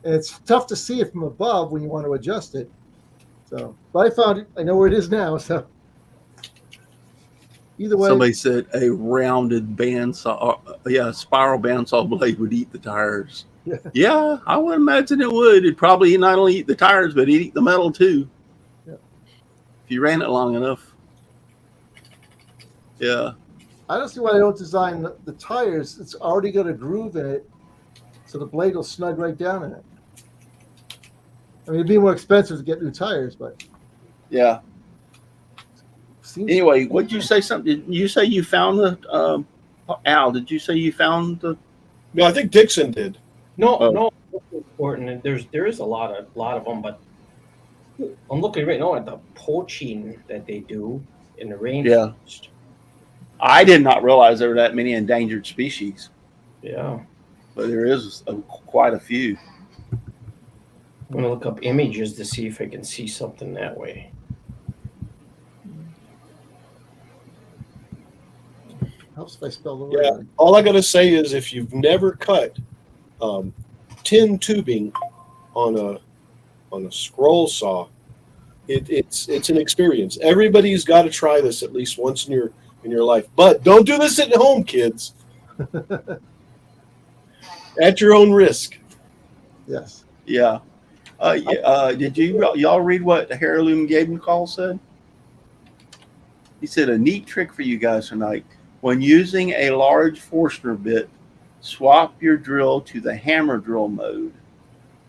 and it's tough to see it from above when you want to adjust it. So, but I found it. I know where it is now. So either way, somebody said a rounded bandsaw, spiral bandsaw blade would eat the tires. Yeah, I would imagine it would. It'd probably not only eat the tires, but it'd eat the metal too. Yeah. If you ran it long enough. Yeah. I don't see why I don't design the tires. It's already got a groove in it, so the blade will snug right down in it. I mean, it'd be more expensive to get new tires, but yeah. Anyway, would you say something? Did you say you found the Al? Did you say you found the? No, I think Dixon did. No, it's important. There is a lot of them, but I'm looking right now at the poaching that they do in the rainforest. Yeah. I did not realize there were that many endangered species. Yeah. But there is quite a few. I'm going to look up images to see if I can see something that way. Helps if I spell the word Yeah. right. All I got to say is if you've never cut tin tubing on a scroll saw, it's an experience. Everybody's got to try this at least once in your life. But don't do this at home, kids. At your own risk. Yes. Yeah. Did y'all read what Heirloom Gabencall said? He said a neat trick for you guys tonight. When using a large Forstner bit, swap your drill to the hammer drill mode.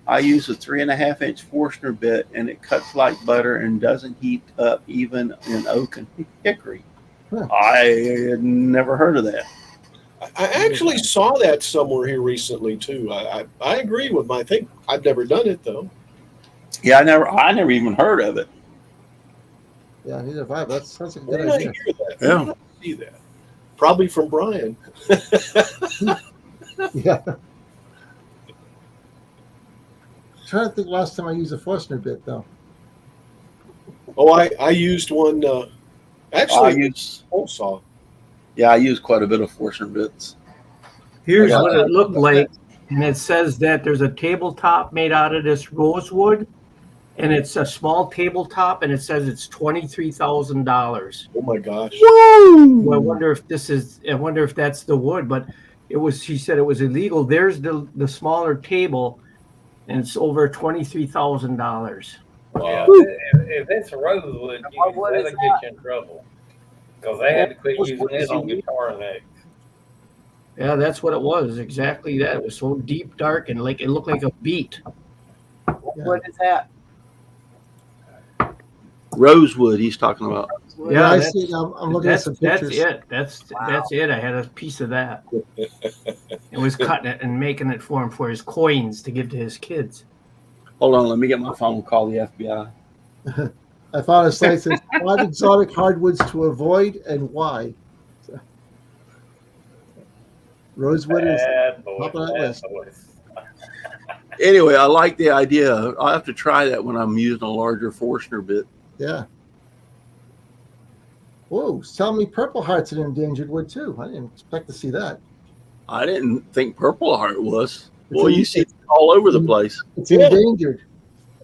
I use a 3.5-inch Forstner bit, and it cuts like butter and doesn't heat up even in oak and hickory. Huh. I had never heard of that. I actually saw that somewhere here recently too. I agree with my thing. I've never done it though. Yeah, I never even heard of it. Yeah, neither have I. That sounds like a Where good did I idea. hear that? Yeah. Where did I see that? Probably from Brian. Yeah. I'm trying to think last time I used a Forstner bit though. Oh, I used one. Actually, I use hole saw. I use quite a bit of Forstner bits. Here's Yeah. what it looked like, and it says that there's a tabletop made out of this rosewood, and it's a small tabletop, and it says it's $23,000. Oh my gosh! Well, I wonder if that's the wood, but it was. She said it was illegal. There's the smaller table, and it's over $23,000. Yeah, if it's rosewood, What that'll is get you in trouble. Because they had to quit using it on guitar necks. Yeah, that's what it was. Exactly that. It was so deep, dark, and like it looked like a beet. What is that? Rosewood, he's talking about. Yeah, I that's- see. I'm looking at some pictures. That's it. That's it. I had a piece of that. It was cutting it and making it for him for his coins to give to his kids. Hold on, let me get my phone and call the FBI. I found a site that says 5 exotic hardwoods to avoid and why. So, rosewood is Bad boy, top of that bad list. boy. Anyway, I like the idea. I'll have to try that when I'm using a larger Forstner bit. Yeah. Whoa, tell me Purple Heart's an endangered wood too. I didn't expect to see that. I didn't think Purple Heart was. Well, It's you see it all over the place. It's endangered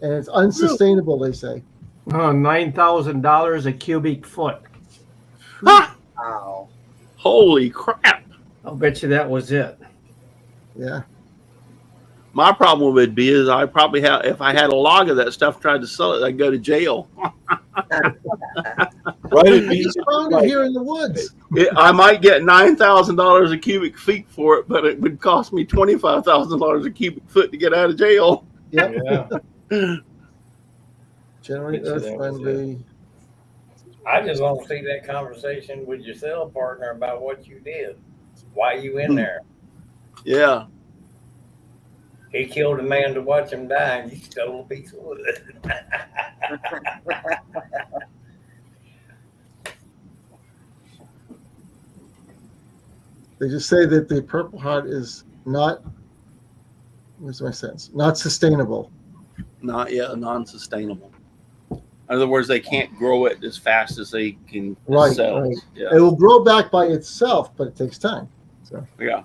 and it's unsustainable, they say. $9,000 a cubic foot. Ha! Wow. Holy crap. I'll bet you that was it. Yeah. My problem would be is I probably have, if I had a log of that stuff, tried to sell it, I'd go to jail. Right? I just found it here in the woods. I might get $9,000 a cubic feet for it, but it would cost me $25,000 a cubic foot to get out of jail. Yep. Yeah. Generally Picture earth that was friendly. I just want to see that conversation with your sales partner about what you did. Why you in there? Yeah. He killed a man to watch him die, and you stole a piece of wood. They just say that the Purple Heart is not, where's my sense? Not sustainable. Non-sustainable. In other words, they can't grow it as fast as they can Right, sell. right. Yeah. It will grow back by itself, but it takes time. So Yeah.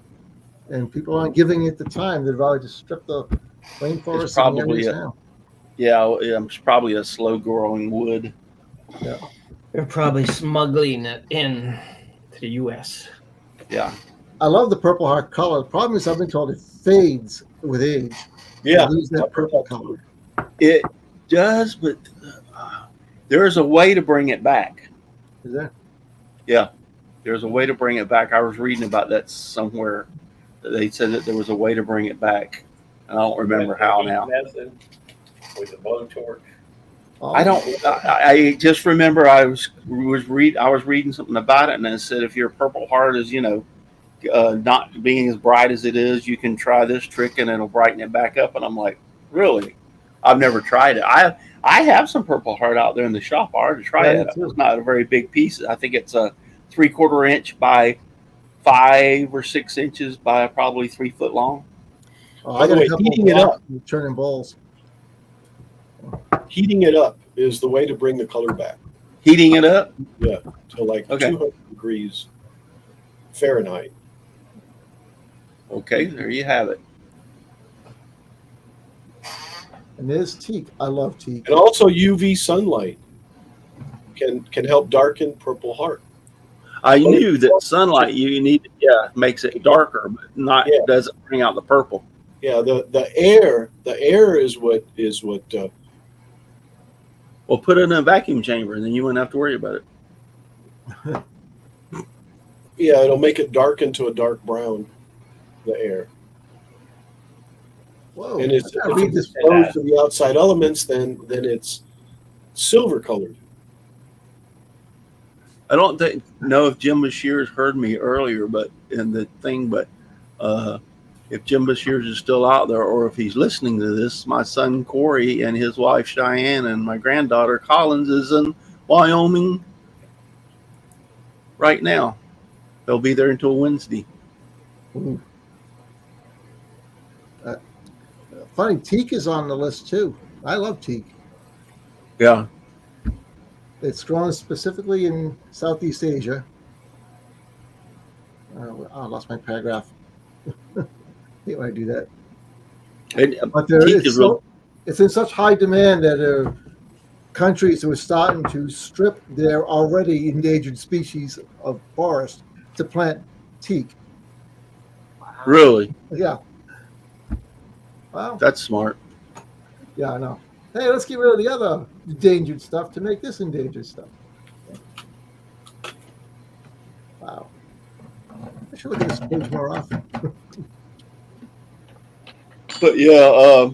and people aren't giving it the time. They'd rather just strip the rainforest It's probably and the areas it. now. Yeah, it's probably a slow-growing wood. They're probably smuggling it in to the U.S. Yeah. I love the Purple Heart color. The problem is I've been told it fades with age. Yeah. You lose that purple color. It does, but there's a way to bring it back. Is there? Yeah, there's a way to bring it back. I was reading about that somewhere. They said that there was a way to bring it back. I don't remember how now. Method with the blowtorch. I don't. I just remember I was reading something about it, and it said if your Purple Heart is not being as bright as it is, you can try this trick and it'll brighten it back up. And I'm like, really? I've never tried it. I have some Purple Heart out there in the shop. I already tried it. It's not a very big piece. I think it's a 3/4 inch by 5 or 6 inches by probably 3 foot long. I got a couple heating it up. turning bowls. Heating it up is the way to bring the color back. Heating it up. Yeah, to like Okay. 200 degrees. Fahrenheit. Okay, there you have it. And there's teak. I love teak. And also UV sunlight can help darken Purple Heart. I knew that sunlight you need, makes it darker, but not doesn't bring out the purple. Yeah, the air is what Well, put it in a vacuum chamber, and then you wouldn't have to worry about it. yeah, it'll make it darken to a dark brown, the air. Whoa! And if I read it's this. exposed to the outside elements, then it's silver colored. I don't know if Jim Bashir heard me earlier, but if Jim Bashir is still out there, or if he's listening to this, my son Corey and his wife Cheyenne and my granddaughter Collins is in Wyoming right now. They'll be there until Wednesday. Funny, teak is on the list too. I love teak. Yeah. It's grown specifically in Southeast Asia. I lost my paragraph. I hate when I do that. But it's in such high demand that there are countries who are starting to strip their already endangered species of forest to plant teak. Really? Yeah. Wow. That's smart. Yeah, I know. Hey, let's get rid of the other endangered stuff to make this endangered stuff. Wow. I should look at this page more often. But yeah,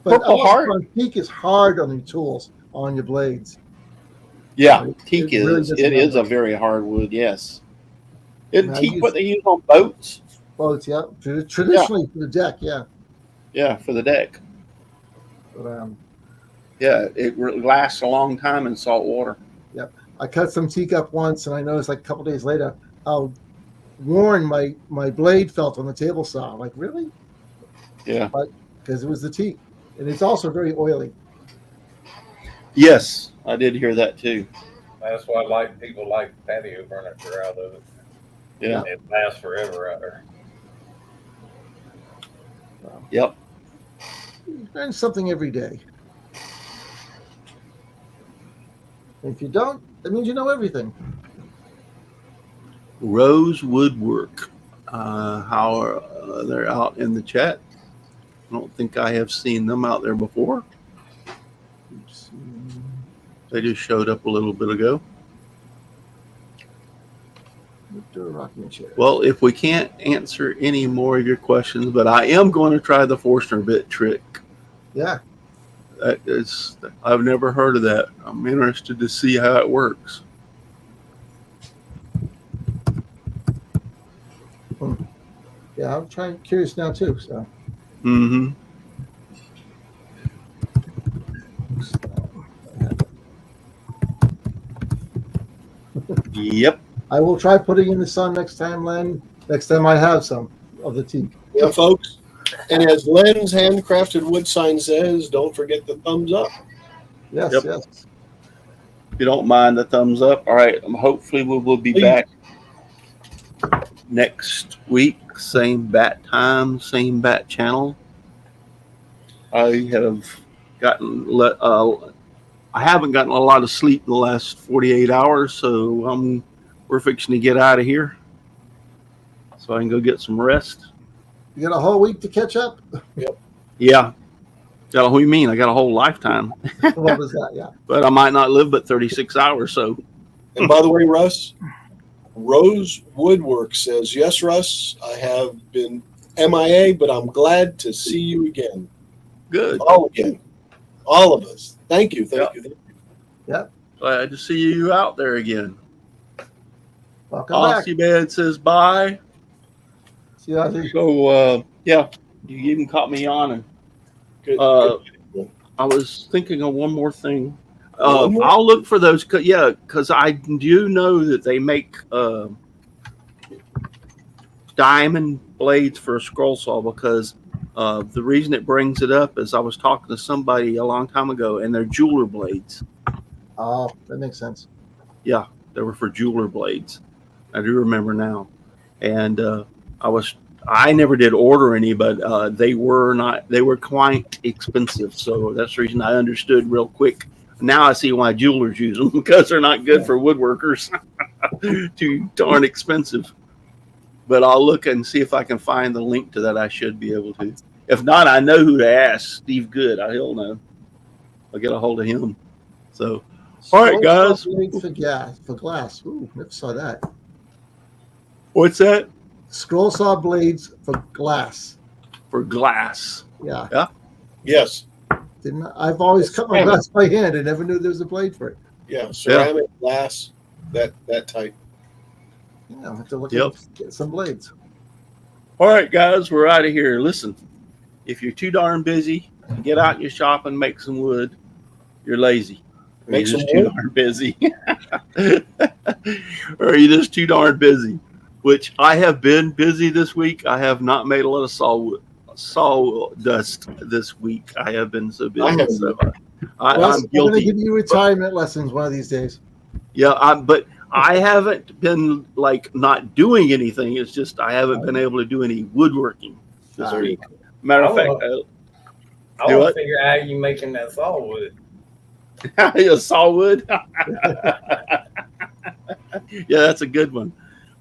But Purple Heart. teak is hard on your tools, on your blades. Yeah, teak is. Really It is a very hard wood. Yes. Isn't And I teak use- what they use on boats? Boats, yeah. Traditionally for the deck, yeah. Yeah, for the deck. But Yeah, it lasts a long time in salt water. I cut some teak up once, and I noticed like a couple days later how worn my blade felt on the table saw. I'm like, really? Yeah. Because it was the teak, and it's also very oily. Yes, I did hear that too. That's why people like patio furniture out of it. Yeah. It lasts forever out there. Yep. You learn something every day. If you don't, that means you know everything. Rose Woodwork. How are they're out in the chat? I don't think I have seen them out there before. They just showed up a little bit ago. Rocking chair. Well, if we can't answer any more of your questions, but I am going to try the Forstner bit trick. Yeah. I've never heard of that. I'm interested to see how it works. Yeah, I'm curious now too. So. Mm-hmm. Yep. I will try putting in the sun next time, Len. Next time I have some of the teak. Yeah, folks. And as Len's handcrafted wood sign says, don't forget the thumbs up. Yes, Yep. yes. If you don't mind the thumbs up. All right. Hopefully we'll be Please. back next week. Same bat time, same bat channel. I haven't gotten a lot of sleep in the last 48 hours, so we're fixing to get out of here so I can go get some rest. You got a whole week to catch up? Yeah. What do you mean? I got a whole lifetime. What was that? Yeah. But I might not live but 36 hours, so. And by the way, Russ, Rose Woodwork says, yes, Russ, I have been MIA, but I'm glad to see you again. Good. Again. All of us. Thank you. Thank you. Glad to see you out there again. Welcome back. Aussie Bed says bye. See you later. So, yeah, you even caught me on. Good. I was thinking of one more thing. One more? I'll look for those. Because I do know that they make diamond blades for a scroll saw, because the reason it brings it up is I was talking to somebody a long time ago, and they're jeweler blades. Oh, that makes sense. Yeah, they were for jeweler blades. I do remember now. and I never did order any, but they were quite expensive. So that's the reason I understood real quick. Now I see why jewelers use them, because they're not good for woodworkers. Too darn expensive. But I'll look and see if I can find the link to that. I should be able to. If not, I know who to ask. Steve Good. He'll know. I'll get a hold of him. So, all right, guys. For glass. Ooh, never saw that. What's that? Scroll saw blades for glass. For glass. Yeah. Yeah. Yes. I've always cut my glass by hand. I never knew there was a blade for it. Yeah. Ceramic, glass, that type. Yeah, I'll have to look at get some blades. All right, guys, we're out of here. Listen, if you're too darn busy, get out your shop and make some wood. You're lazy. Or you're just too darn busy. Or you're just too darn busy. Which I have been busy this week. I have not made a lot of sawdust this week. I have been so busy. I'm guilty. I'm going to give you retirement lessons one of these days. Yeah, but I haven't been like not doing anything. It's just I haven't been able to do any woodworking this week. Matter of fact, I want to figure out how you making that sawwood. Sawwood? Yeah, that's a good one.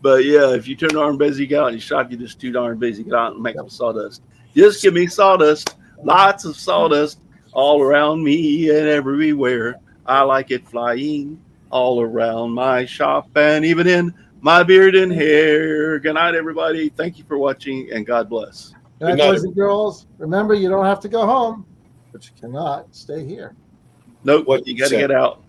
But yeah, if you turn darn busy, get out in your shop, you're just too darn busy. Get out and make some sawdust. Just give me sawdust. Lots of sawdust all around me and everywhere. I like it flying all around my shop and even in my beard and hair. Good night, everybody. Thank you for watching, and God bless. Good night, boys and girls. Remember, you don't have to go home, but you cannot stay here. Nope, you got to get out.